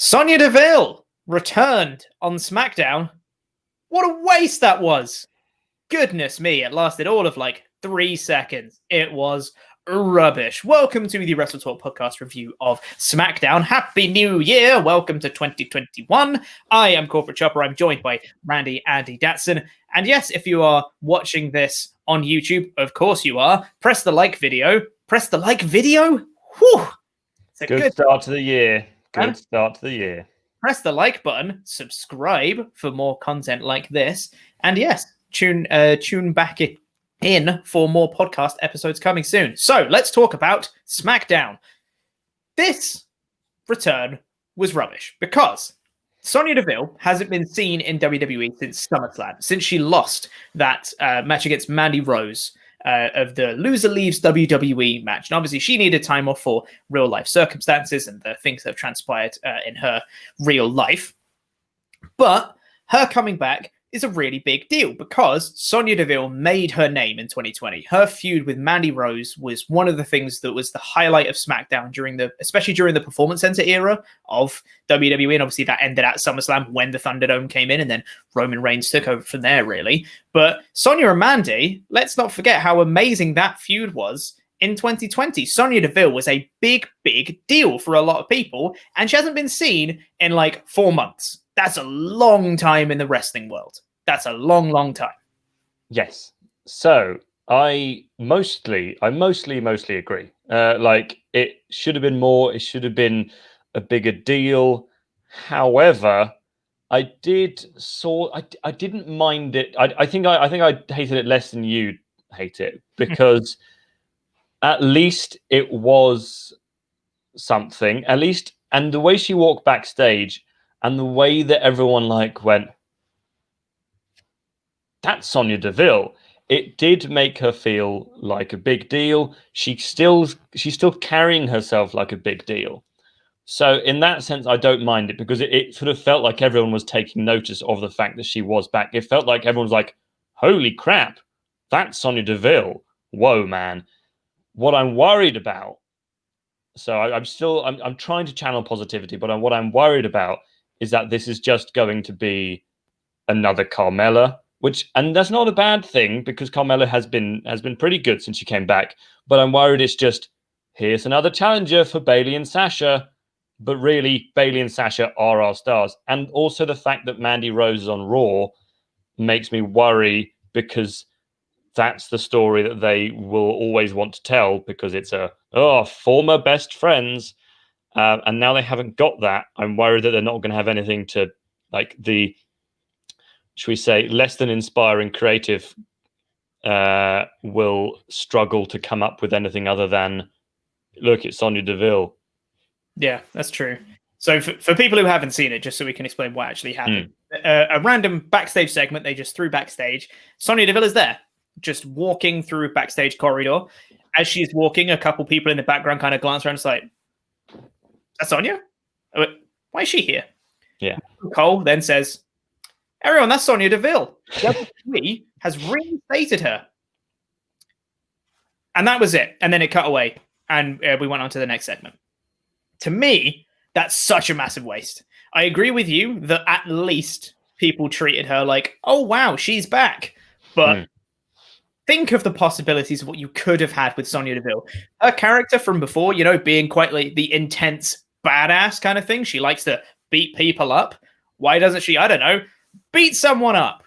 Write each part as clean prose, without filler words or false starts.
Sonya Deville returned on SmackDown. What a waste that was. Goodness me, it lasted all of like 3 seconds. It was rubbish. Welcome to the WrestleTalk podcast review of SmackDown. Happy New Year. Welcome to 2021. I am Corporate Chopper. I'm joined by Randy, Andy, Datson. And yes, if you are watching this on YouTube, of course you are, press the like video. Press the like video? Whew. It's a good start to the year. Good start to the year. Press the like button, subscribe for more content like this, and yes, tune back in for more podcast episodes coming soon. So let's talk about SmackDown. This return was rubbish because Sonya Deville hasn't been seen in WWE since SummerSlam, since she lost that match against Mandy Rose of the Loser Leaves WWE match. And obviously she needed time off for real life circumstances and the things that have transpired in her real life. But her coming back is a really big deal because Sonya Deville made her name in 2020. Her feud with Mandy Rose was one of the things that was the highlight of SmackDown especially during the Performance Center era of WWE. And obviously that ended at SummerSlam when the Thunderdome came in and then Roman Reigns took over from there, really. But Sonya and Mandy, let's not forget how amazing that feud was in 2020. Sonya Deville was a big, big deal for a lot of people, and she hasn't been seen in like 4 months. That's a long time in the wrestling world. That's a long, long time. Yes. So I mostly agree. Like it should have been more. It should have been a bigger deal. However, I didn't mind it. I think I hated it less than you hate it because at least it was something. At least, and the way she walked backstage. And the way that everyone like went, that's Sonya Deville. It did make her feel like a big deal. She's still carrying herself like a big deal. So in that sense, I don't mind it because it sort of felt like everyone was taking notice of the fact that she was back. It felt like everyone's like, holy crap, that's Sonya Deville. Whoa, man. What I'm worried about, so I'm trying to channel positivity, but what I'm worried about is that this is just going to be another Carmella, and that's not a bad thing because Carmella has been pretty good since she came back. But I'm worried it's just here's another challenger for Bayley and Sasha, but really Bayley and Sasha are our stars. And also the fact that Mandy Rose is on Raw makes me worry because that's the story that they will always want to tell because it's former best friends. And now they haven't got that. I'm worried that they're not going to have anything to, like should we say, less than inspiring creative will struggle to come up with anything other than, look, it's Sonya Deville. Yeah, that's true. So for people who haven't seen it, just so we can explain what actually happened, a random backstage segment they just threw backstage. Sonya Deville is there, just walking through a backstage corridor. As she's walking, a couple people in the background kind of glance around and it's like, that's Sonya? Why is she here? Yeah. Cole then says, everyone, that's Sonya Deville. WWE has reinstated her. And that was it. And then it cut away. And we went on to the next segment. To me, that's such a massive waste. I agree with you that at least people treated her like, oh, wow, she's back. But think of the possibilities of what you could have had with Sonya Deville. Her character from before, being quite like the intense badass kind of thing. She likes to beat people up. Why doesn't she, I don't know, beat someone up?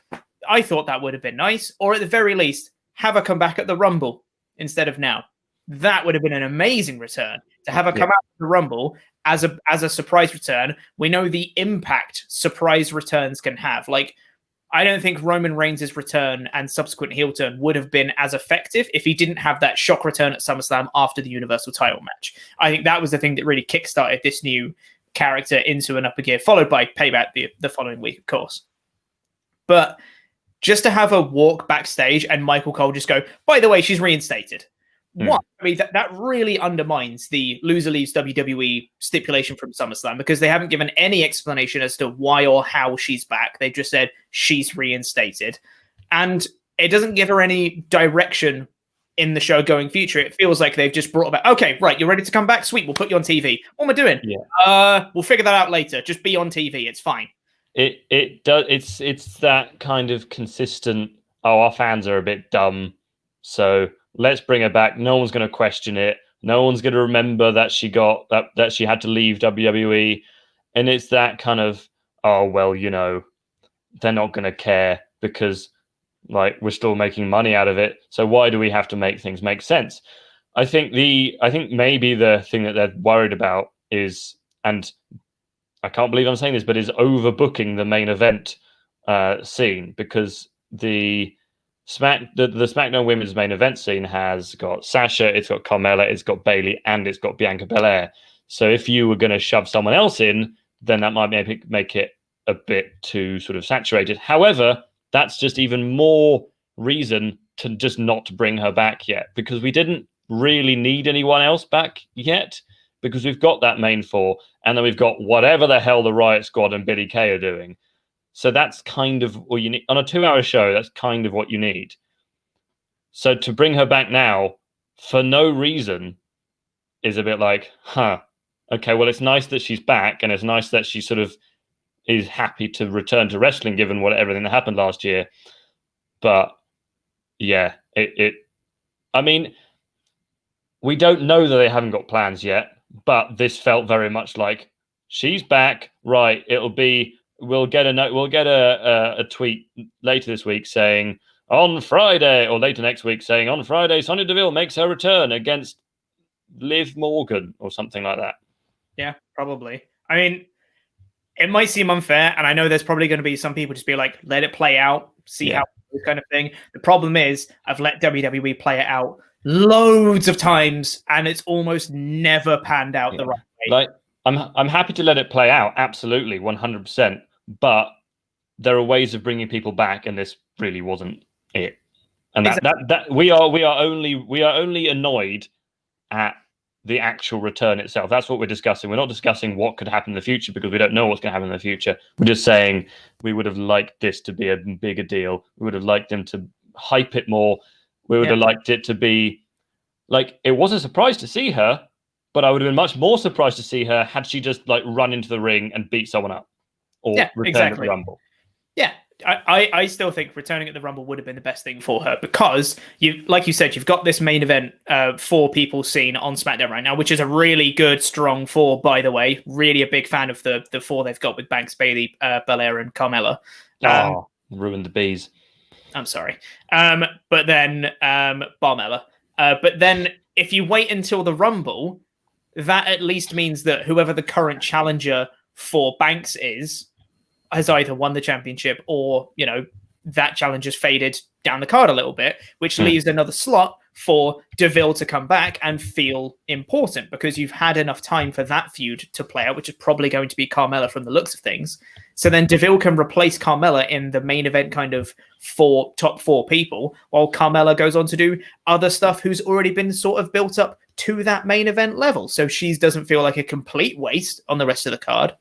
I thought that would have been nice. Or at the very least, have her come back at the Rumble instead of now. That would have been an amazing return. To have her come out of the Rumble as a surprise return. We know the impact surprise returns can have. Like, I don't think Roman Reigns' return and subsequent heel turn would have been as effective if he didn't have that shock return at SummerSlam after the Universal title match. I think that was the thing that really kickstarted this new character into an upper gear, followed by Payback the following week, of course. But just to have her walk backstage and Michael Cole just go, by the way, she's reinstated. What? I mean, that really undermines the loser leaves WWE stipulation from SummerSlam because they haven't given any explanation as to why or how she's back. They just said she's reinstated. And it doesn't give her any direction in the show going future. It feels like they've just brought about, okay, right, you're ready to come back? Sweet, we'll put you on TV. What am I doing? Yeah. We'll figure that out later. Just be on TV. It's fine. It does. It's that kind of consistent. Oh, our fans are a bit dumb, so let's bring her back. No one's going to question it. No one's going to remember that she got that she had to leave WWE, and it's that kind of, oh well, they're not going to care because like we're still making money out of it. So why do we have to make things make sense? I think maybe the thing that they're worried about is, and I can't believe I'm saying this, but is overbooking the main event scene, because the SmackDown Women's main event scene has got Sasha, it's got Carmella, it's got Bayley, and it's got Bianca Belair. So if you were going to shove someone else in, then that might make it a bit too sort of saturated. However, that's just even more reason to just not bring her back yet, because we didn't really need anyone else back yet, because we've got that main four, and then we've got whatever the hell the Riott Squad and Billy Kay are doing. So that's kind of what you need on a 2-hour show. That's kind of what you need. So to bring her back now for no reason is a bit like, okay, well, it's nice that she's back, and it's nice that she sort of is happy to return to wrestling given everything that happened last year. But yeah, I mean, we don't know that they haven't got plans yet, but this felt very much like she's back. Right. We'll get a tweet later this week saying on Friday, or later next week saying on Friday, Sonya Deville makes her return against Liv Morgan or something like that. Yeah, probably. I mean, it might seem unfair, and I know there's probably going to be some people just be like, let it play out, see how this kind of thing. The problem is I've let WWE play it out loads of times, and it's almost never panned out the right way. Like, I'm happy to let it play out, absolutely, 100%. But there are ways of bringing people back, and this really wasn't it. And that we are only annoyed at the actual return itself. That's what we're discussing. We're not discussing what could happen in the future, because we don't know what's going to happen in the future. We're just saying we would have liked this to be a bigger deal. We would have liked them to hype it more. We would have liked it to be like, it was a surprise to see her, but I would have been much more surprised to see her had she just like run into the ring and beat someone up, or return at the Rumble. Yeah, I still think returning at the Rumble would have been the best thing for her, because like you said, you've got this main event 4 people seen on SmackDown right now, which is a really good, strong 4, by the way. Really a big fan of the 4 they've got with Banks, Bayley, Belair, and Carmella. Ruined the bees. I'm sorry. But then Barmella. But then if you wait until the Rumble, that at least means that whoever the current challenger for Banks has either won the championship, or, that challenger's faded down the card a little bit, which leaves another slot for Deville to come back and feel important, because you've had enough time for that feud to play out, which is probably going to be Carmella from the looks of things. So then Deville can replace Carmella in the main event kind of top 4 people, while Carmella goes on to do other stuff who's already been sort of built up to that main event level. So she doesn't feel like a complete waste on the rest of the card,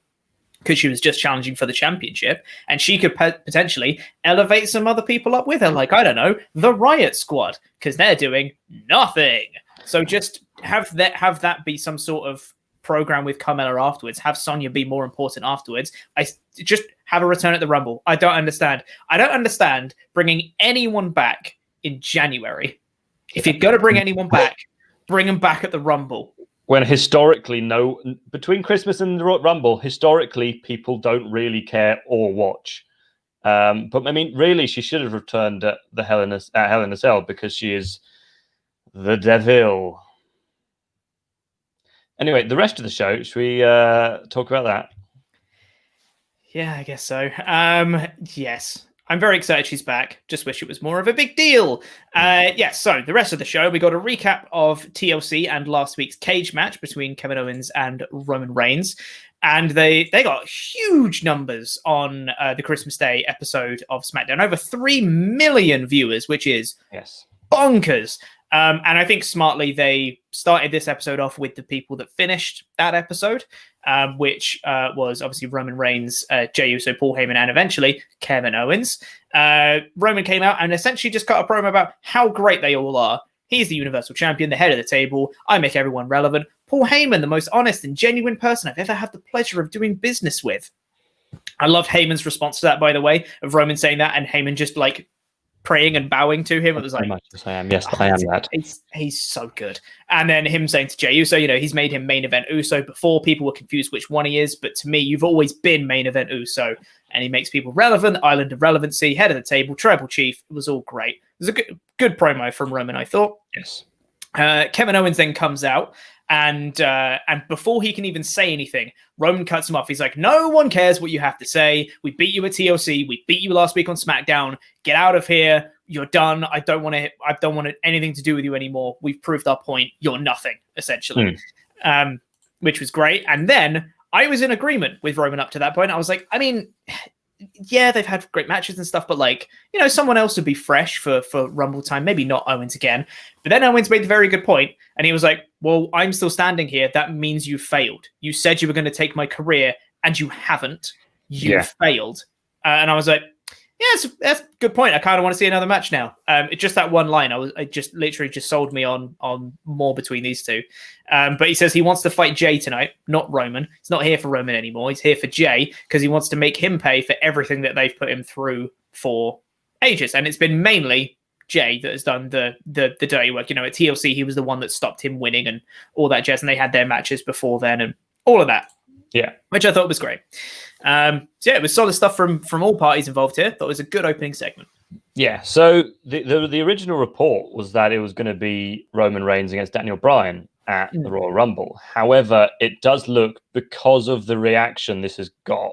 because she was just challenging for the championship, and she could potentially elevate some other people up with her, like, I don't know, the Riott Squad, because they're doing nothing. So just have that be some sort of program with Carmella afterwards. Have Sonya be more important afterwards. I just have a return at the Rumble. I don't understand bringing anyone back in January. If you're going to bring anyone back, bring them back at the Rumble. When historically, between Christmas and the Rumble, historically, people don't really care or watch. But I mean, really, she should have returned at Hell in a Cell, because she is the Deville. Anyway, the rest of the show, should we talk about that? Yeah, I guess so. Yes. I'm very excited she's back. Just wish it was more of a big deal. So the rest of the show, we got a recap of TLC and last week's cage match between Kevin Owens and Roman Reigns. And they got huge numbers on the Christmas Day episode of SmackDown. Over 3 million viewers, which is bonkers. And I think smartly, they started this episode off with the people that finished that episode, which was obviously Roman Reigns, Jey Uso, Paul Heyman, and eventually Kevin Owens. Roman came out and essentially just cut a promo about how great they all are. He's the Universal Champion, the head of the table. I make everyone relevant. Paul Heyman, the most honest and genuine person I've ever had the pleasure of doing business with. I love Heyman's response to that, by the way, of Roman saying that and Heyman just like praying and bowing to him. It was like, yes, I am. Yes, I am that. He's so good. And then him saying to Jey Uso, he's made him main event Uso before. People were confused which one he is, but to me, you've always been main event Uso. And he makes people relevant, island of relevancy, head of the table, tribal chief. It was all great. It was a good promo from Roman, I thought. Yes. Kevin Owens then comes out, and before he can even say anything, Roman cuts him off. He's like, no one cares what you have to say. We beat you at TLC. We beat you last week on SmackDown. Get out of here. You're done. I don't want anything to do with you anymore. We've proved our point. You're nothing, essentially. Which was great. And then I was in agreement with Roman up to that point. I was like, I mean, yeah, they've had great matches and stuff, but like, someone else would be fresh for Rumble time. Maybe not Owens again. But then Owens made a very good point, and he was like, well, I'm still standing here. That means you failed. You said you were going to take my career, and you haven't. You failed. And I was like, yeah, that's a good point. I kind of want to see another match now. It's just that one line. It just literally sold me on more between these two. But he says he wants to fight Jey tonight, not Roman. He's not here for Roman anymore. He's here for Jey because he wants to make him pay for everything that they've put him through for ages. And it's been mainly Jey that has done the dirty work. At TLC, he was the one that stopped him winning and all that jazz. And they had their matches before then and all of that. Yeah, which I thought was great. So yeah, it was solid stuff from all parties involved here. Thought it was a good opening segment. Yeah. So the original report was that it was going to be Roman Reigns against Daniel Bryan at the Royal Rumble. However, it does look, because of the reaction this has got,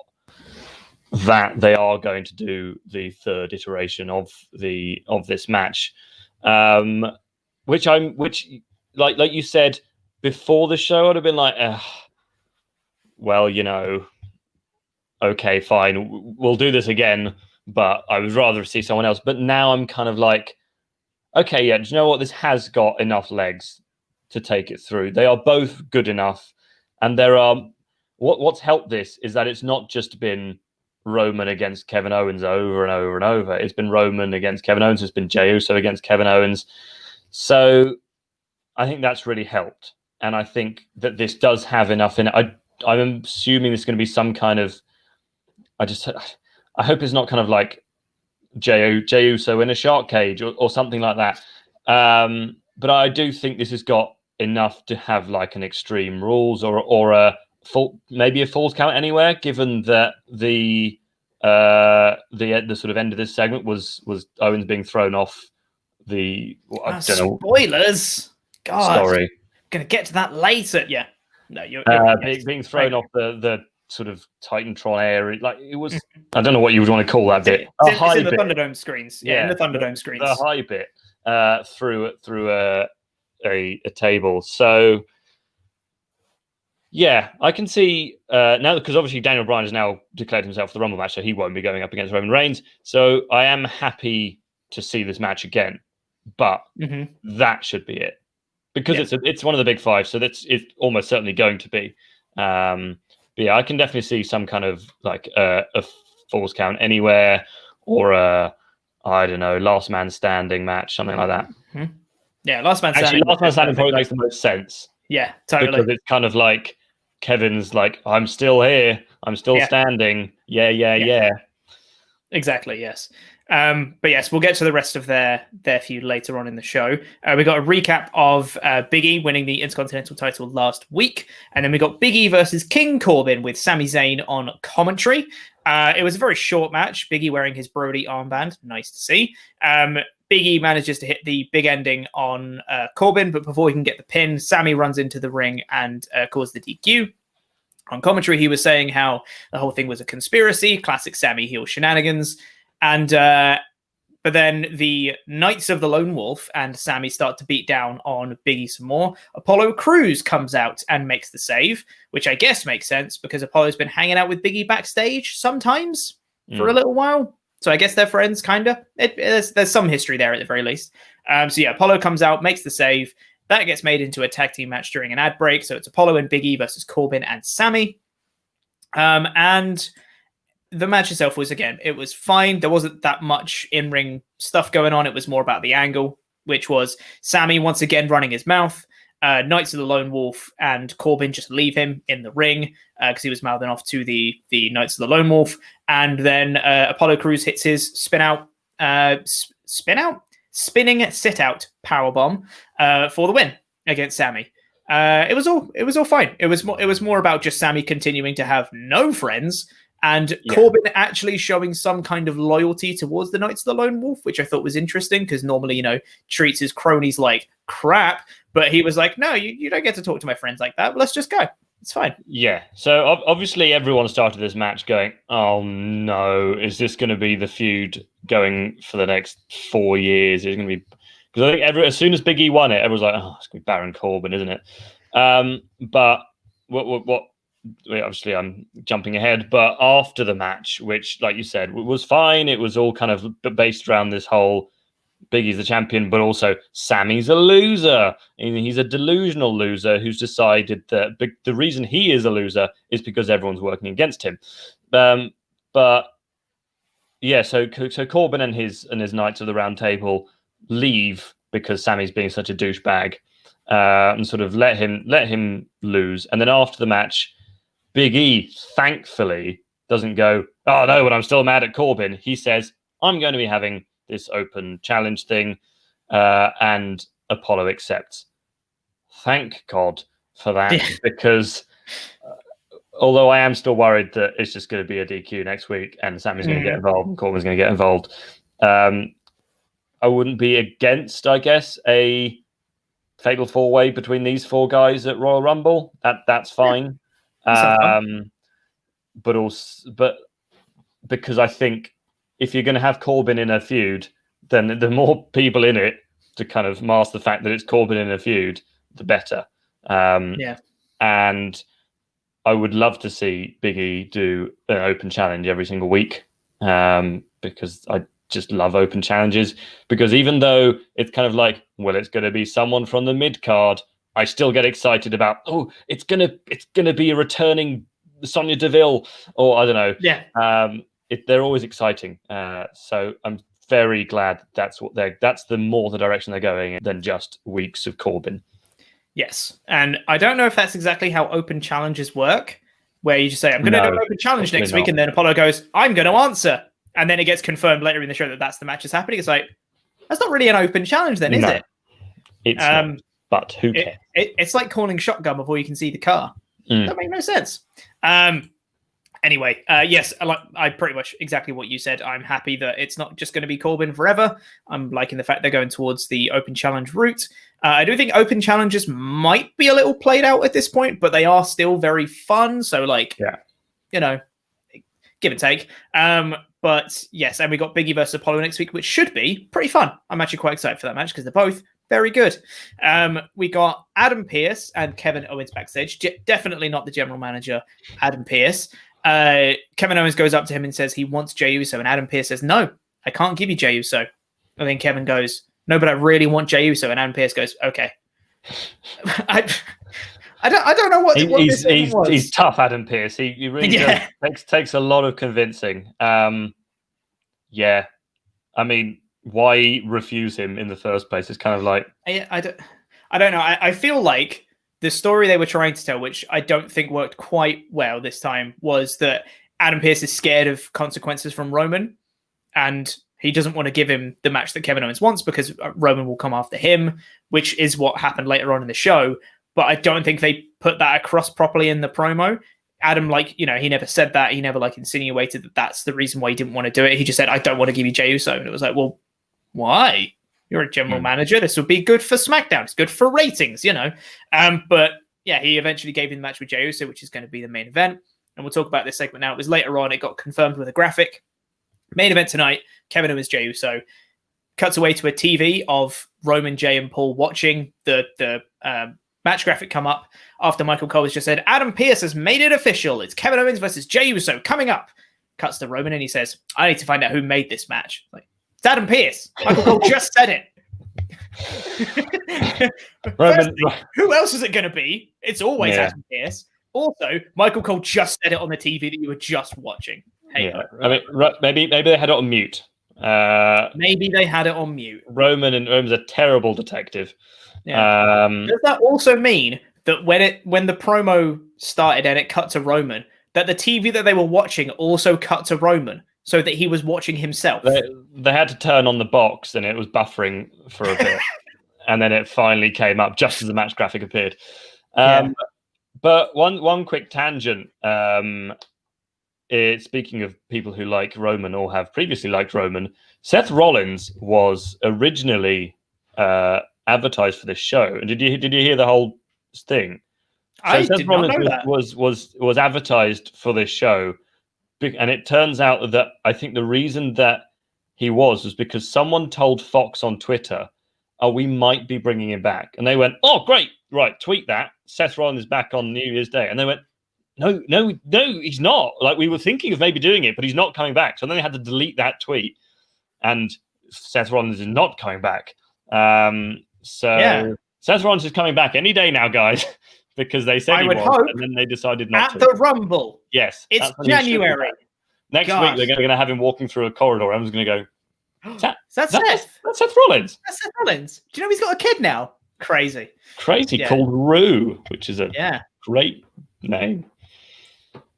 that they are going to do the third iteration of this match, which like you said before the show, I'd have been like, well, okay, fine, we'll do this again, but I would rather see someone else. But now I'm kind of like, okay, yeah, do you know what? This has got enough legs to take it through. They are both good enough. And there are, what's helped this is that it's not just been Roman against Kevin Owens over and over and over. It's been Roman against Kevin Owens. It's been Jey Uso against Kevin Owens. So I think that's really helped. And I think that this does have enough in it. I'm assuming there's going to be some kind of, I hope it's not kind of like Jey Uso in a shark cage or something like that. But I do think this has got enough to have like an Extreme Rules or a maybe a Falls Count Anywhere, given that the sort of end of this segment was Owens being thrown off the. I don't know. Spoilers. God. Sorry. Gonna get to that later. Yeah. No, you're being thrown off the sort of Titantron area. Like it was. I don't know what you would want to call that bit. It's in the Thunderdome screens. Yeah, in the Thunderdome screens. The high bit through a table. So yeah, I can see now, because obviously Daniel Bryan has now declared himself the Rumble match, so he won't be going up against Roman Reigns. So I am happy to see this match again, but that should be it, because it's one of the big five, so it's almost certainly going to be. But yeah, I can definitely see some kind of like a Falls Count Anywhere or a, I don't know, Last Man Standing match, something like that. Yeah, Last Man Standing. Actually, Last Man Standing probably makes the most sense. Yeah, totally. Because it's kind of like Kevin's like, I'm still here. I'm still standing. Yeah. Exactly, yes. But yes, we'll get to the rest of their feud later on in the show. We got a recap of Big E winning the Intercontinental title last week. And then we got Big E versus King Corbin with Sami Zayn on commentary. It was a very short match. Big E wearing his Brody armband. Nice to see. Big E manages to hit the big ending on Corbin, but before he can get the pin, Sami runs into the ring and causes the DQ. On commentary, he was saying how the whole thing was a conspiracy, classic Sami heel shenanigans. And but then the Knights of the Lone Wolf and Sami start to beat down on Big E some more. Apollo Crews comes out and makes the save, which I guess makes sense because Apollo's been hanging out with Big E backstage sometimes for a little while. So I guess they're friends, kind of. There's some history there at the very least. So yeah, Apollo comes out, makes the save. That gets made into a tag team match during an ad break. So it's Apollo and Big E versus Corbin and Sami. And the match itself was, again, it was fine. There wasn't that much in-ring stuff going on. It was more about the angle. which was Sammy once again running his mouth. Knights of the Lone Wolf and Corbin just leave him in the ring because he was mouthing off to the Knights of the Lone Wolf. And then Apollo Crews hits his spinning sit-out powerbomb for the win against Sammy. It was all fine. It was more about just Sammy continuing to have no friends and Corbin actually showing some kind of loyalty towards the Knights of the Lone Wolf, which I thought was interesting because normally, treats his cronies like crap. But he was like, no, you don't get to talk to my friends like that. Let's just go. It's fine. Yeah. So obviously everyone started this match going, oh no, is this going to be the feud going for the next 4 years? It's going to be, because I think as soon as Big E won it, everyone's like, oh, it's going to be Baron Corbin, isn't it? But what obviously I'm jumping ahead, but after the match, which, like you said, was fine. It was all kind of based around this whole Big E's the champion, but also Sammy's a loser. And he's a delusional loser who's decided that the reason he is a loser is because everyone's working against him. But yeah, so Corbin and his Knights of the Round Table leave because Sammy's being such a douchebag, and sort of let him lose. And then after the match, Big E thankfully doesn't go, oh no, but I'm still mad at Corbin. He says, I'm going to be having this open challenge thing, and Apollo accepts. Thank God for that, because although I am still worried that it's just going to be a DQ next week and Sammy's going to get involved and Corbin's going to get involved, I wouldn't be against, I guess, a fatal four-way between these four guys at Royal Rumble. That's fine. But because I think if you're going to have Corbin in a feud, then the more people in it to kind of mask the fact that it's Corbin in a feud, the better. And I would love to see Big E do an open challenge every single week, because I just love open challenges. Because even though it's kind of like, well, it's going to be someone from the mid card, I still get excited about, oh, it's gonna be a returning Sonya Deville, or I don't know. Yeah. They're always exciting. So I'm very glad that's the more the direction they're going in than just weeks of Corbin. Yes. And I don't know if that's exactly how open challenges work, where you just say, I'm going to do an open challenge next week. And then Apollo goes, I'm going to answer. And then it gets confirmed later in the show that that's the match is happening. It's like, that's not really an open challenge then, is it? It's not, but who cares? It's like calling shotgun before you can see the car. That makes no sense. Anyway, yes, I pretty much exactly what you said. I'm happy that it's not just going to be Corbin forever. I'm liking the fact they're going towards the open challenge route. I do think open challenges might be a little played out at this point, but they are still very fun. So, give and take. But yes, and we got Biggie versus Apollo next week, which should be pretty fun. I'm actually quite excited for that match because they're both very good. We got Adam Pearce and Kevin Owens backstage. Definitely not the general manager, Adam Pearce. Kevin Owens goes up to him and says he wants Jey Uso, and Adam Pearce says, no, I can't give you Jey Uso. And then Kevin goes, no, but I really want Jey Uso. And Adam Pearce goes, okay. I don't know what this was. He's tough, Adam Pearce. He really takes a lot of convincing. Yeah. I mean, why refuse him in the first place? It's kind of like... I don't know. I feel like the story they were trying to tell, which I don't think worked quite well this time, was that Adam Pearce is scared of consequences from Roman, and he doesn't want to give him the match that Kevin Owens wants because Roman will come after him, which is what happened later on in the show. But I don't think they put that across properly in the promo. Adam, he never said that. He never insinuated that that's the reason wwhy he didn't want to do it. He just said, I don't want to give you Jey Uso. And it was like, well, why? You're a general manager. This would be good for SmackDown. It's good for ratings, But yeah, he eventually gave him the match with Jey Uso, which is going to be the main event. And we'll talk about this segment now. It was later on. It got confirmed with a graphic. Main event tonight, Kevin Owens, Jey Uso. Cuts away to a TV of Roman, Jey, and Paul watching the match graphic come up after Michael Cole has just said, Adam Pearce has made it official. It's Kevin Owens versus Jey Uso coming up. Cuts to Roman and he says, I need to find out who made this match. It's Adam Pearce. Michael Cole just said it. Firstly, who else is it going to be? It's always Adam Pearce. Also, Michael Cole just said it on the TV that you were just watching. Hey, I mean, maybe they had it on mute. Maybe they had it on mute. Roman's a terrible detective. Yeah. Does that also mean that when the promo started and it cut to Roman, that the TV that they were watching also cut to Roman, so that he was watching himself? They had to turn on the box, and it was buffering for a bit, and then it finally came up just as the match graphic appeared. But one quick tangent. Speaking of people who like Roman or have previously liked Roman, Seth Rollins was originally advertised for this show. And did you hear the whole thing? I did not know that. Was advertised for this show, and it turns out that I think the reason that he was because someone told Fox on Twitter, "Oh, we might be bringing him back," and they went, "Oh, great, right, tweet that Seth Rollins is back on New Year's Day," and they went, No, he's not. Like, we were thinking of maybe doing it, but he's not coming back. So then they had to delete that tweet, and Seth Rollins is not coming back. Seth Rollins is coming back any day now, guys, because they said he was, and then they decided not to. At the Rumble. Yes. It's January. Next week, they're going to have him walking through a corridor. Everyone's going to go, That's Seth. That's Seth Rollins. That's Seth Rollins. Do you know he's got a kid now? Crazy. Called Rue, which is a great name.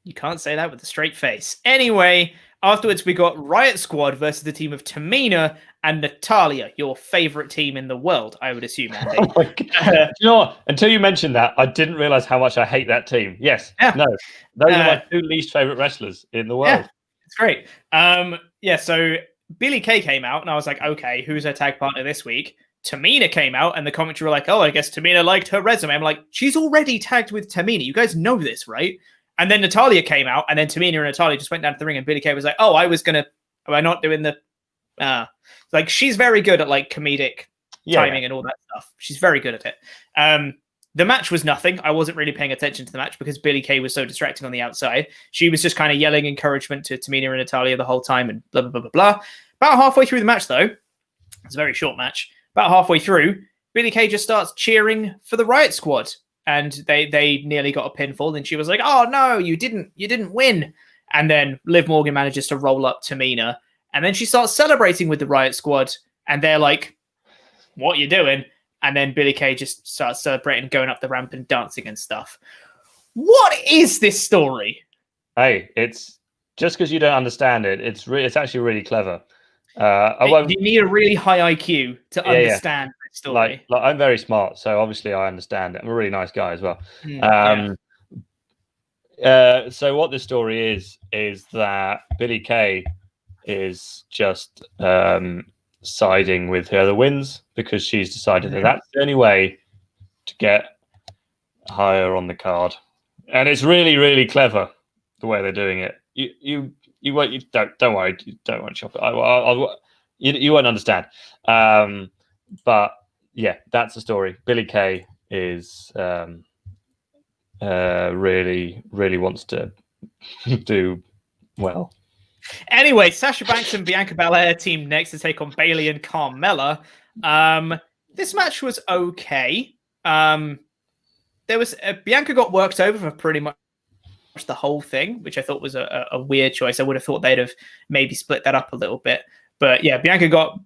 You can't say that with a straight face. Anyway, afterwards we got Riott Squad versus the team of Tamina and Natalya, your favorite team in the world, I would assume, Andy. Oh my God. You know what? Until you mentioned that, I didn't realize how much I hate that team. Yes. Yeah. No. Those are my two least favorite wrestlers in the world. Yeah, it's great. So Billie Kay came out and I was like, okay, who's her tag partner this week? Tamina came out and the commentary were like, oh, I guess Tamina liked her resume. I'm like, she's already tagged with Tamina. You guys know this, right? And then Natalya came out, and then Tamina and Natalya just went down to the ring, and Billie Kay was like, "Oh, am I not doing the?" Like, she's very good at like comedic timing and all that stuff. She's very good at it. The match was nothing. I wasn't really paying attention to the match because Billie Kay was so distracting on the outside. She was just kind of yelling encouragement to Tamina and Natalya the whole time, and blah blah blah blah blah. About halfway through the match, though, it's a very short match. About halfway through, Billie Kay just starts cheering for the Riott Squad. And they nearly got a pinfall, and she was like, "Oh no, you didn't win." And then Liv Morgan manages to roll up Tamina, and then she starts celebrating with the Riott Squad, and they're like, "What are you doing?" And then Billie Kay just starts celebrating, going up the ramp and dancing and stuff. What is this story? Hey, it's just because you don't understand it. It's actually really clever. You need a really high IQ to understand this story. Like I'm very smart, so obviously I understand it. I'm a really nice guy as well. So what this story is that Billie Kay is just siding with her the wins because she's decided that that's the only way to get higher on the card, and it's really, really clever the way they're doing it. You don't worry, chop it. You won't understand. But yeah, that's the story. Billie Kay is really, really wants to do well. Anyway, Sasha Banks and Bianca Belair team next to take on Bayley and Carmella. This match was okay. There was Bianca got worked over for pretty much the whole thing, which I thought was a weird choice. I would have thought they'd have maybe split that up a little bit. But yeah, Bianca got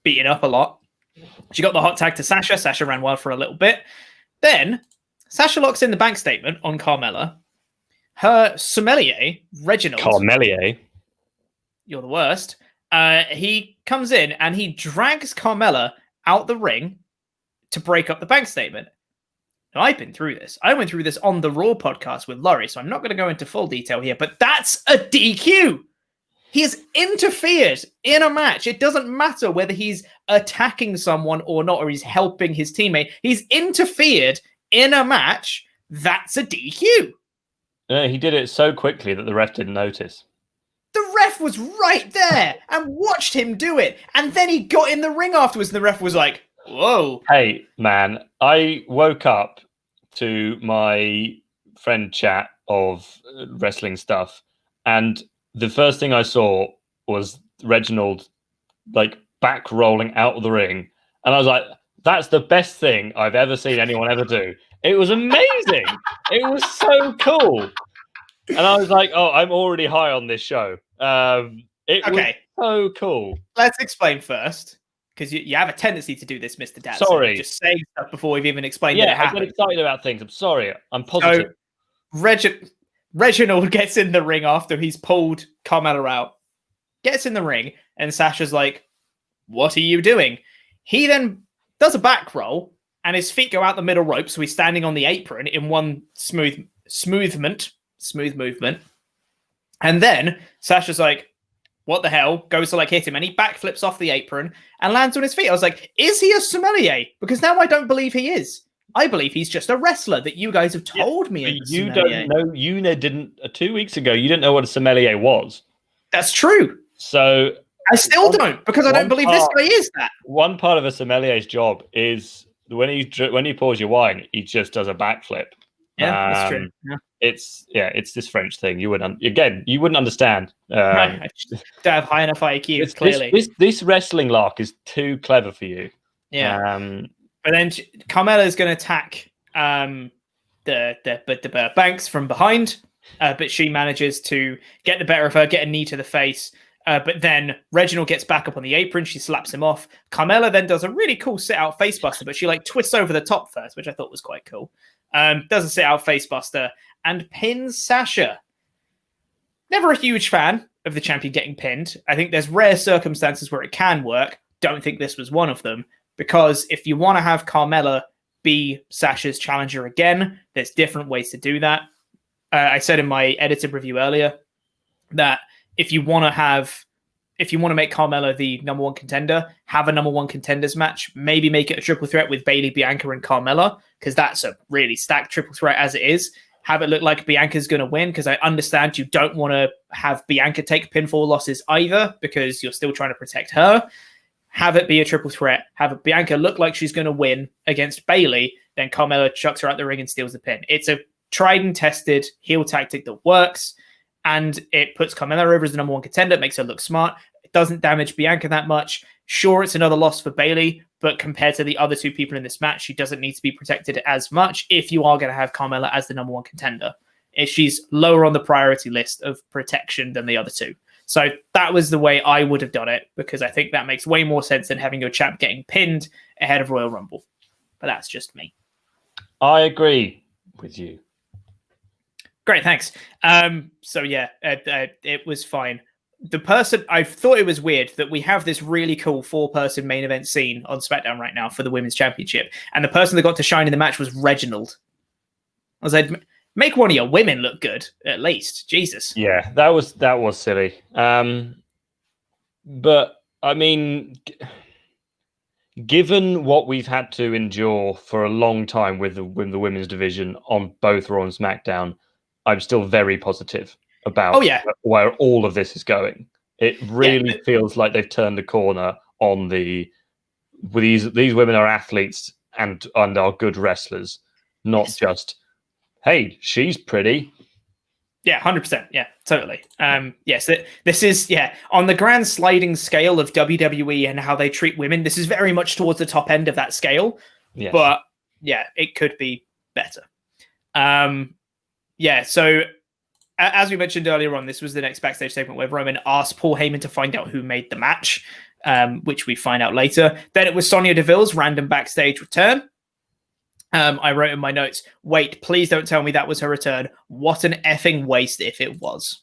beaten up a lot. She got the hot tag to Sasha. Sasha ran wild for a little bit. Then Sasha locks in the bank statement on Carmella. Her sommelier, Reginald. Carmelier. You're the worst. He comes in and he drags Carmella out the ring to break up the bank statement. Now, I've been through this. I went through this on the Raw podcast with Laurie, so I'm not going to go into full detail here, but that's a DQ. He has interfered in a match. It doesn't matter whether he's attacking someone or not, or he's helping his teammate. He's interfered in a match. That's a DQ. He did it so quickly that the ref didn't notice. The ref was right there and watched him do it. And then he got in the ring afterwards, and the ref was like, whoa. Hey, man, I woke up to my friend chat of wrestling stuff, and the first thing I saw was Reginald like back rolling out of the ring. And I was like, that's the best thing I've ever seen anyone ever do. It was amazing. It was so cool. And I was like, oh, I'm already high on this show. It was so cool. Let's explain first, because you have a tendency to do this, Mr. Datson. Sorry. Just saying stuff before we've even explained that it happened. I get excited about things. I'm sorry. I'm positive. So, Reginald gets in the ring after he's pulled Carmella out. Gets in the ring, and Sasha's like, "What are you doing?" He then does a back roll, and his feet go out the middle rope, so he's standing on the apron in one smooth movement. And then Sasha's like, "What the hell?" Goes to hit him, and he backflips off the apron and lands on his feet. I was like, "Is he a sommelier?" Because now I don't believe he is. I believe he's just a wrestler that you guys have told me. You don't know. You didn't 2 weeks ago. You didn't know what a sommelier was. That's true. So I still don't, because I don't believe this guy is that. One part of a sommelier's job is when he pours your wine, he just does a backflip. Yeah, that's true. Yeah. It's this French thing. You wouldn't understand. I don't have high enough IQ. Clearly, this wrestling lark is too clever for you. Yeah. But then Carmella is going to attack the Banks from behind, but she manages to get the better of her, get a knee to the face. But then Reginald gets back up on the apron. She slaps him off. Carmella then does a really cool sit-out facebuster, but she twists over the top first, which I thought was quite cool. Does a sit-out facebuster and pins Sasha. Never a huge fan of the champion getting pinned. I think there's rare circumstances where it can work. Don't think this was one of them, because if you want to have Carmella be Sasha's challenger again, there's different ways to do that. I said in my edited review earlier that if you want to make Carmella the number one contender, have a number one contenders match. Maybe make it a triple threat with Bayley, Bianca, and Carmella, because that's a really stacked triple threat as it is. Have it look like Bianca's going to win, because I understand you don't want to have Bianca take pinfall losses either, because you're still trying to protect her. Have it be a triple threat. Have Bianca look like she's going to win against Bayley, then Carmella chucks her out the ring and steals the pin. It's a tried and tested heel tactic that works. And it puts Carmella over as the number one contender. It makes her look smart. It doesn't damage Bianca that much. Sure, it's another loss for Bayley, but compared to the other two people in this match, she doesn't need to be protected as much if you are going to have Carmella as the number one contender. If she's lower on the priority list of protection than the other two. So that was the way I would have done it, because I think that makes way more sense than having your champ getting pinned ahead of Royal Rumble. But that's just me. I agree with you. Great, thanks. It was fine. I thought it was weird that we have this really cool 4-person main event scene on SmackDown right now for the Women's Championship, and the person that got to shine in the match was Reginald. I was like, make one of your women look good, at least. Jesus. Yeah, that was silly. But I mean, given what we've had to endure for a long time with the women's division on both Raw and SmackDown, I'm still very positive about where all of this is going. It really feels like they've turned the corner on these women are athletes and are good wrestlers, not just, hey, she's pretty. Yeah, 100%. Yeah, totally. Yes, this is, on the grand sliding scale of WWE and how they treat women, this is very much towards the top end of that scale. Yes. But yeah, it could be better. So as we mentioned earlier on, this was the next backstage segment where Roman asked Paul Heyman to find out who made the match, which we find out later. Then it was Sonya Deville's random backstage return. I wrote in my notes, wait, please don't tell me that was her return. What an effing waste if it was.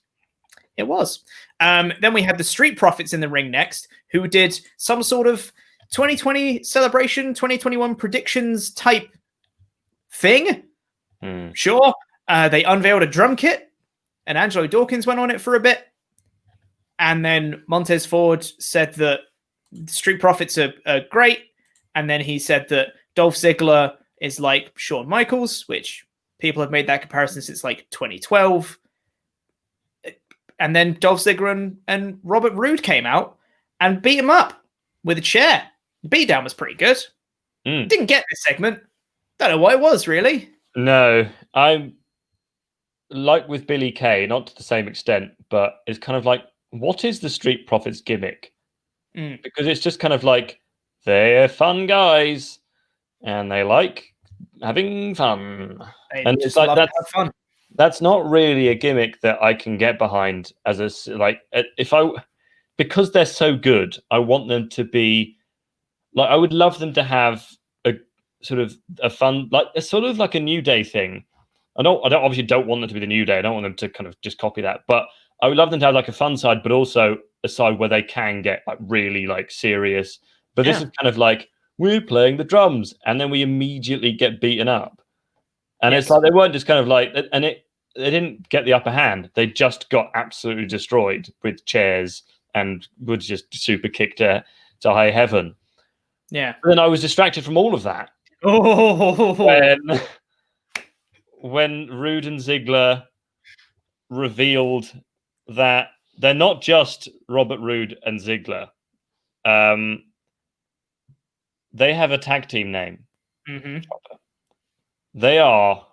It was. Then we had the Street Profits in the ring next, who did some sort of 2020 celebration, 2021 predictions type thing. Sure. They unveiled a drum kit, and Angelo Dawkins went on it for a bit. And then Montez Ford said that Street Profits are great. And then he said that Dolph Ziggler is like Shawn Michaels, which people have made that comparison since 2012. And then Dolph Ziggler and Robert Roode came out and beat him up with a chair. The beatdown was pretty good. Didn't get this segment. Don't know what it was, really. No, I'm like with Billy Kay, not to the same extent, but it's kind of like, what is the Street Profits gimmick? Because it's just kind of like, they're fun guys and they like having fun. And it's like, that's not really a gimmick that I can get behind as a, like, if I because they're so good, I want them to be like, I would love them to have a sort of a fun, like a sort of like a New Day thing. I obviously don't want them to be the New Day. I don't want them to kind of just copy that, but I would love them to have like a fun side, but also a side where they can get like really like serious. But this is kind of like, we're playing the drums, and then we immediately get beaten up. And it's like they weren't just kind of like, and they didn't get the upper hand. They just got absolutely destroyed with chairs and would just super kick to high heaven. Yeah. But then I was distracted from all of that. When Rude and Ziggler revealed that they're not just Robert Roode and Ziggler. They have a tag team name. Mm-hmm. They are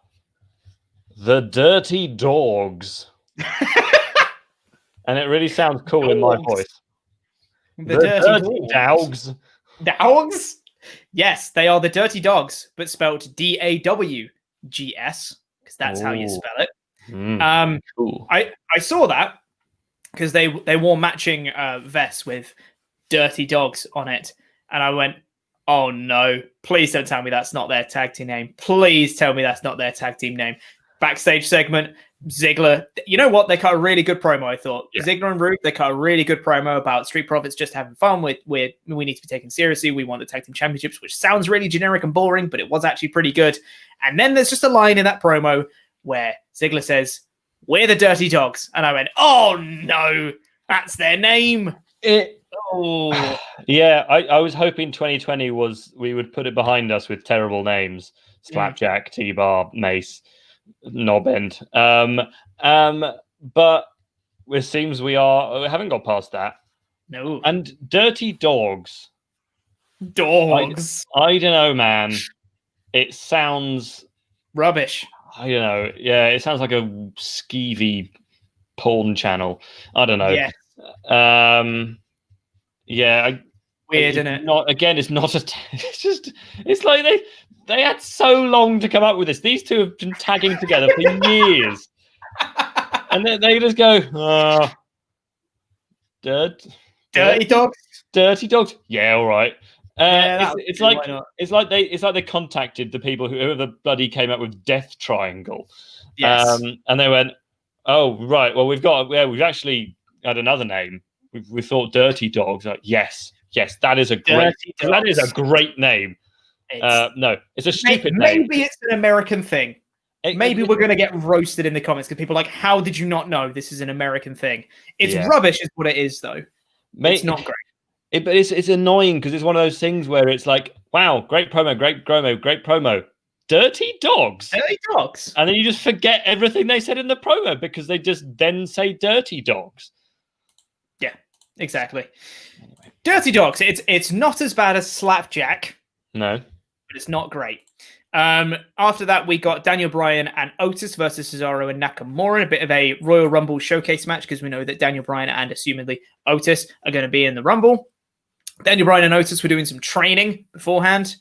the Dirty Dogs. And it really sounds cool in my voice. The Dirty Dogs. Dogs? Yes, they are the Dirty Dogs, but spelled DAWGS, because that's how you spell it. Cool. I saw that because they wore matching vests with Dirty Dogs on it, and I went, oh no, please don't tell me that's not their tag team name. Please tell me that's not their tag team name. Backstage segment, Ziggler. You know what? They cut a really good promo, I thought. Yeah. Ziggler and Roode, they cut a really good promo about Street Profits just having fun. We need to be taken seriously. We want the tag team championships, which sounds really generic and boring, but it was actually pretty good. And then there's just a line in that promo where Ziggler says, we're the Dirty Dogs. And I went, oh no, that's their name. Yeah, I was hoping 2020 we would put it behind us with terrible names. Slapjack, T-Bar, Mace, Knobend. But it seems we haven't got past that. No. And Dirty Dogs. Dogs. I don't know, man. It sounds rubbish. I don't know. Yeah, it sounds like a skeevy porn channel. I don't know. Yeah. Weird, isn't it? It's not a. It's like they had so long to come up with this. These two have been tagging together for years, and they just go, dirty dogs. Dirty dogs. Yeah, all right. It's like they contacted the people whoever bloody came up with Death Triangle. Yes. And they went, oh right, well we've actually had another name. We thought Dirty Dogs. Like, yes, that is a great name. No, it's a stupid name. Maybe it's an American thing. Maybe we're going to get roasted in the comments because people are like, how did you not know this is an American thing? It's rubbish is what it is, though. It's not great. But it's annoying because it's one of those things where it's like, wow, great promo. Dirty Dogs. Dirty Dogs. And then you just forget everything they said in the promo because they just then say Dirty Dogs. Yeah, exactly. Anyway. Dirty Dogs. It's not as bad as Slapjack. No. But it's not great. After that, we got Daniel Bryan and Otis versus Cesaro and Nakamura in a bit of a Royal Rumble showcase match because we know that Daniel Bryan and assumedly Otis are going to be in the Rumble. Daniel Bryan and Otis were doing some training beforehand.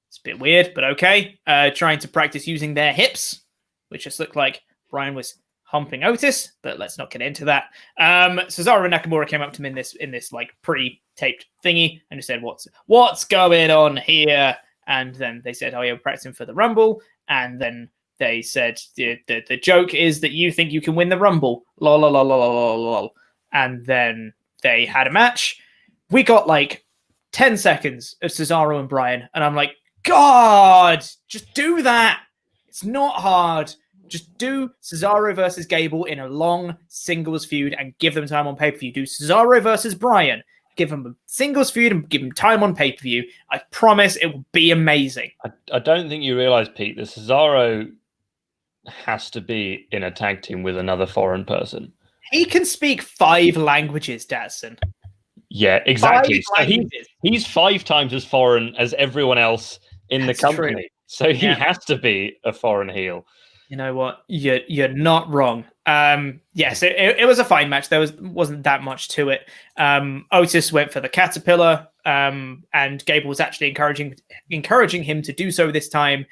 It's a bit weird, but okay. Trying to practice using their hips, which just looked like Bryan was humping Otis, but let's not get into that. Cesaro and Nakamura came up to him in this like pre-taped thingy and just said, "What's going on here?" And then they said, "Oh, yeah, we're practicing for the Rumble." And then they said, "The joke is that you think you can win the Rumble." Lol, lol, lol, lol, lol, lol. And then they had a match. We got like 10 seconds of Cesaro and Bryan, and I'm like, God, just do that. It's not hard. Just do Cesaro versus Gable in a long singles feud and give them time on pay-per-view. Do Cesaro versus Bryan. Give them a singles feud and give them time on pay-per-view. I promise it will be amazing. I don't think you realize, Pete, that Cesaro has to be in a tag team with another foreign person. He can speak 5 languages, Datson. Yeah, exactly. So he's 5 times as foreign as everyone else in the company. True. So he has to be a foreign heel. You know what? You're not wrong. Yes, it was a fine match. There wasn't that much to it. Otis went for the caterpillar. and Gable was actually encouraging him to do so this time.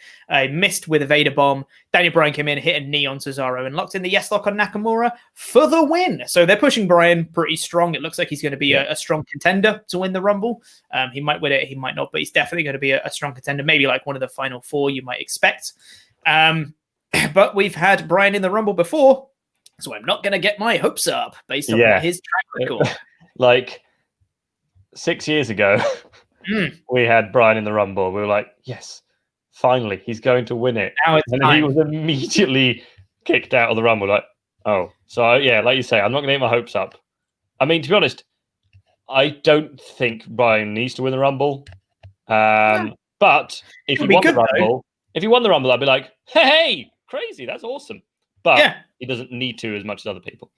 Missed with a Vader bomb. Daniel Bryan came in, hit a knee on Cesaro, and locked in the yes lock on Nakamura for the win. So they're pushing Bryan pretty strong. It looks like he's going to be a strong contender to win the Rumble. He might win it, he might not, but he's definitely going to be a strong contender. Maybe like one of the final four you might expect. But we've had Bryan in the Rumble before, so I'm not going to get my hopes up based on his track record. Like 6 years ago, we had Bryan in the Rumble. We were like, yes, finally, he's going to win it. Now it's and time. He was immediately kicked out of the Rumble. Like, oh. So, yeah, like you say, I'm not going to get my hopes up. I mean, to be honest, I don't think Bryan needs to win the Rumble. But if he won the Rumble, I'd be like, hey, crazy, that's awesome. But he doesn't need to as much as other people.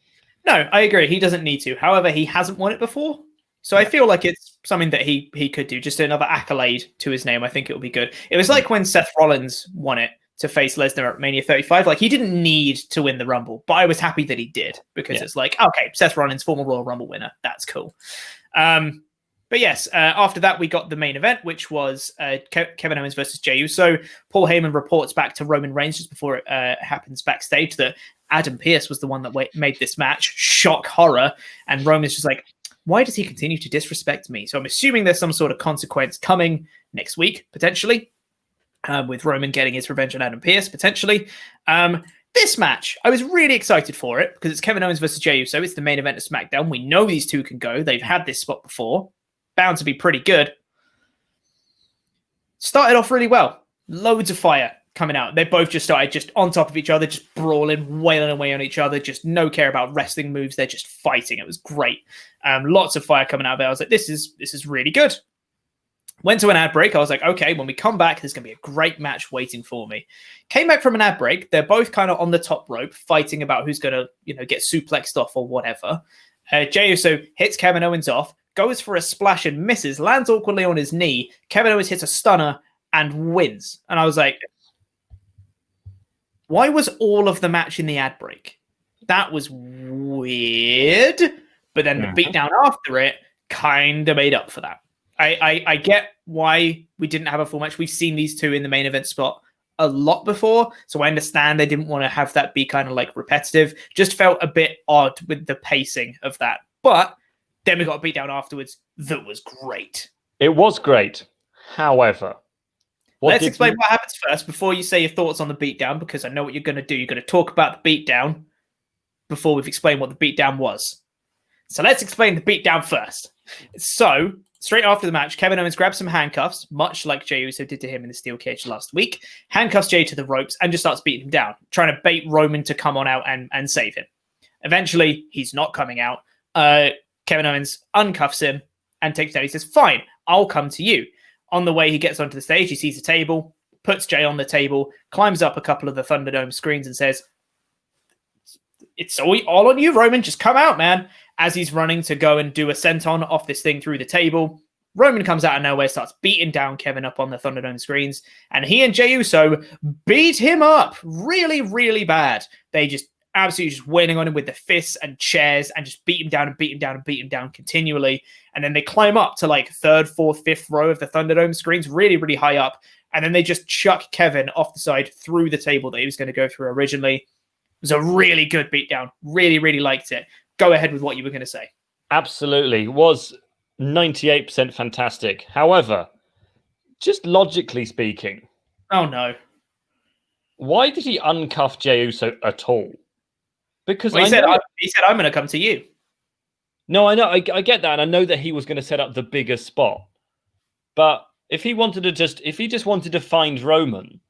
No, I agree. He doesn't need to. However, he hasn't won it before. So I feel like it's something that he could do. Just another accolade to his name. I think it would be good. It was like when Seth Rollins won it to face Lesnar at Mania 35. Like, he didn't need to win the Rumble, but I was happy that he did because it's like, okay, Seth Rollins, former Royal Rumble winner. That's cool. But yes, after that, we got the main event, which was Kevin Owens versus Jey Uso. Paul Heyman reports back to Roman Reigns just before it happens backstage that Adam Pearce was the one that made this match. Shock, horror. And Roman's just like, why does he continue to disrespect me? So I'm assuming there's some sort of consequence coming next week, potentially, with Roman getting his revenge on Adam Pearce, potentially. This match, I was really excited for it because it's Kevin Owens versus Jey Uso. It's the main event of SmackDown. We know these two can go. They've had this spot before. Bound to be pretty good. Started off really well. Loads of fire coming out. They both just started just on top of each other, just brawling, wailing away on each other, just no care about wrestling moves. They're just fighting. It was great. Lots of fire coming out of it. I was like, this is really good. Went to an ad break. I was like, okay, when we come back, there's going to be a great match waiting for me. Came back from an ad break. They're both kind of on the top rope, fighting about who's going to, get suplexed off or whatever. Jey Uso hits Kevin Owens off, goes for a splash and misses, lands awkwardly on his knee. Kevin Owens hits a stunner and wins. And I was like, why was all of the match in the ad break? That was weird. But then the beatdown after it kind of made up for that. I get why we didn't have a full match. We've seen these two in the main event spot a lot before, so I understand they didn't want to have that be kind of like repetitive. Just felt a bit odd with the pacing of that. But then we got a beatdown afterwards that was great. It was great. However, let's explain what happens first before you say your thoughts on the beatdown, because I know what you're going to do. You're going to talk about the beatdown before we've explained what the beatdown was. So let's explain the beatdown first. So straight after the match, Kevin Owens grabs some handcuffs, much like Jey Uso did to him in the steel cage last week, handcuffs Jey to the ropes and just starts beating him down, trying to bait Roman to come on out and save him. Eventually, he's not coming out. Kevin Owens uncuffs him and takes down. He says, fine, I'll come to you. On the way, he gets onto the stage. He sees a table, puts Jey on the table, climbs up a couple of the Thunderdome screens and says, it's all on you, Roman. Just come out, man. As he's running to go and do a senton off this thing through the table, Roman comes out of nowhere, starts beating down Kevin up on the Thunderdome screens, and he and Jey Uso beat him up really, really bad. They just absolutely just wailing on him with the fists and chairs and just beat him down and beat him down and beat him down continually. And then they climb up to like third, fourth, fifth row of the Thunderdome screens, really, really high up. And then they just chuck Kevin off the side through the table that he was going to go through originally. It was a really good beatdown. Really, really liked it. Go ahead with what you were going to say. Absolutely. Was 98% fantastic. However, just logically speaking. Oh, no. Why did he uncuff Jey Uso at all? Because he said, I'm going to come to you. No, I know. I get that. And I know that he was going to set up the bigger spot. But if he just wanted to find Roman,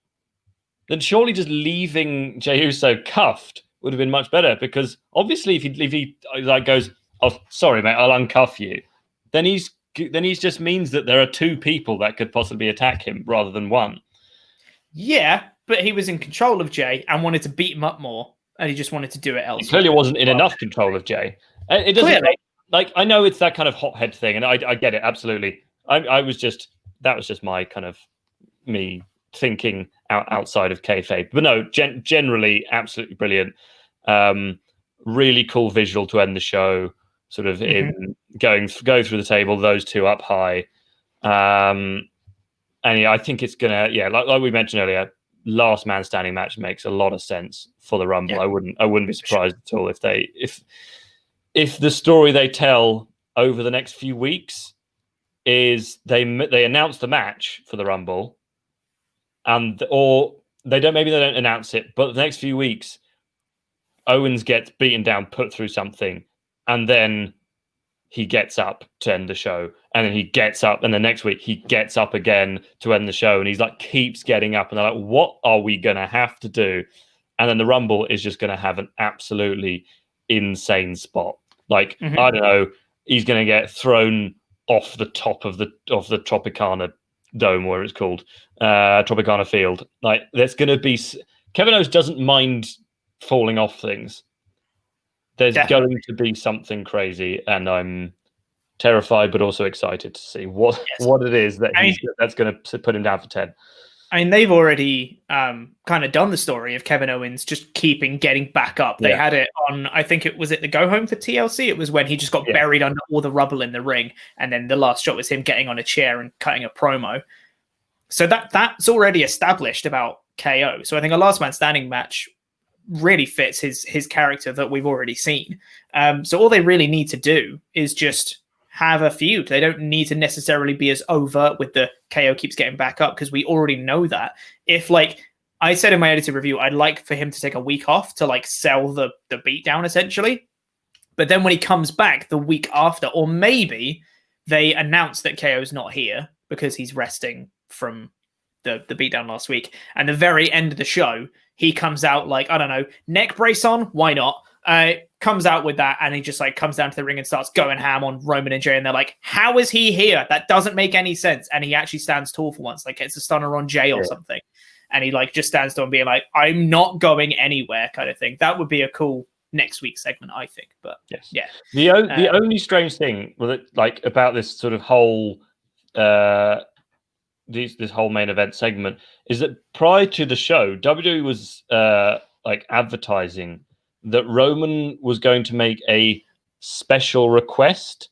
then surely just leaving Jey Uso cuffed would have been much better, because obviously if he like goes, oh, sorry, mate, I'll uncuff you, then he's just means that there are two people that could possibly attack him rather than one. Yeah, but he was in control of Jey and wanted to beat him up more, and he just wanted to do it elsewhere. He clearly wasn't in enough control of Jey. It doesn't like I know it's that kind of hothead thing, and I get it absolutely. That was just my kind of me thinking outside of kayfabe. But no, generally absolutely brilliant. Really cool visual to end the show. sort of in go through the table, those two up high. And yeah, I think it's gonna, like we mentioned earlier, last man standing match makes a lot of sense for the Rumble. Yeah. I wouldn't be surprised at all if the story they tell over the next few weeks is they announce the match for the Rumble, or maybe they don't announce it, but the next few weeks Owens gets beaten down, put through something, and then he gets up to end the show, and then he gets up, and the next week he gets up again to end the show, and he's like keeps getting up, and they're like, what are we gonna have to do? And then the Rumble is just gonna have an absolutely insane spot. Like, I don't know, he's gonna get thrown off the top of the Tropicana Dome, where it's called Tropicana Field. Like, there's gonna be Kevin Owens doesn't mind falling off things. There's going to be something crazy, and I'm terrified, but also excited to see what it is that's going to put him down for 10. I mean, they've already kind of done the story of Kevin Owens just getting back up. They had it on, I think it was at the Go Home for TLC. It was when he just got buried under all the rubble in the ring, and then the last shot was him getting on a chair and cutting a promo. So that's already established about KO. So I think a last man standing match really fits his character that we've already seen. So all they really need to do is just have a feud. They don't need to necessarily be as overt with the KO keeps getting back up, because we already know that. If, like I said in my edited review, I'd like for him to take a week off to like sell the beatdown essentially. But then when he comes back the week after, or maybe they announce that KO's not here because he's resting from the beatdown last week, and the very end of the show he comes out like, I don't know, neck brace on, why not? Comes out with that, and he just like comes down to the ring and starts going ham on Roman and Jey, and they're like, how is he here? That doesn't make any sense. And he actually stands tall for once, like gets a stunner on Jey or something, and he like just stands tall and being like, I'm not going anywhere, kind of thing. That would be a cool next week segment, I think. But the only strange thing with it, like about this sort of whole this whole main event segment, is that prior to the show, WWE was like advertising that Roman was going to make a special request,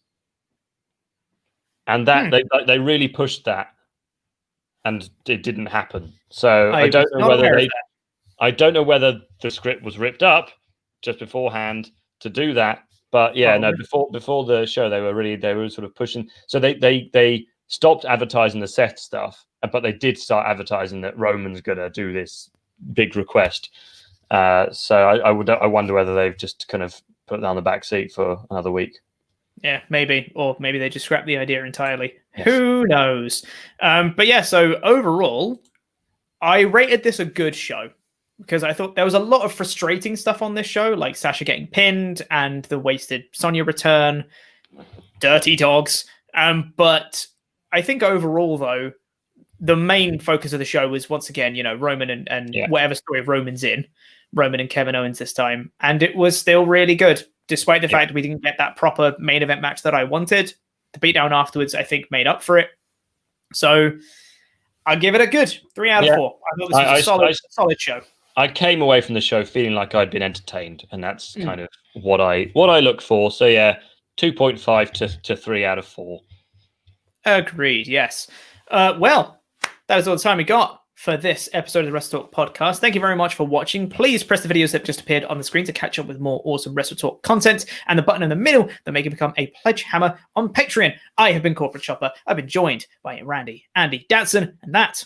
and that they really pushed that, and it didn't happen. So I don't know whether the script was ripped up just beforehand to do that. But before the show, they were sort of pushing. So they stopped advertising the Seth stuff, but they did start advertising that Roman's gonna do this big request. So I wonder whether they've just kind of put it down the back seat for another week. Yeah, maybe. Or maybe they just scrapped the idea entirely. Yes. Who knows? But yeah, so overall, I rated this a good show, because I thought there was a lot of frustrating stuff on this show, like Sasha getting pinned and the wasted Sonya return, dirty dogs. But I think overall, though, the main focus of the show was, once again, Roman and whatever story Roman's in, Roman and Kevin Owens this time. And it was still really good, despite the fact we didn't get that proper main event match that I wanted. The beatdown afterwards, I think, made up for it. So I'll give it a good 3 out of 4. I thought this was a solid show. I came away from the show feeling like I'd been entertained, and that's kind of what I look for. So 2.5 to 3 out of 4. Agreed, yes. Well, that is all the time we got for this episode of the WrestleTalk podcast. Thank you very much for watching. Please press the videos that just appeared on the screen to catch up with more awesome WrestleTalk content, and the button in the middle that make you become a pledge hammer on Patreon. I have been Corporate Chopper. I've been joined by Randy, Andy, Datson, and that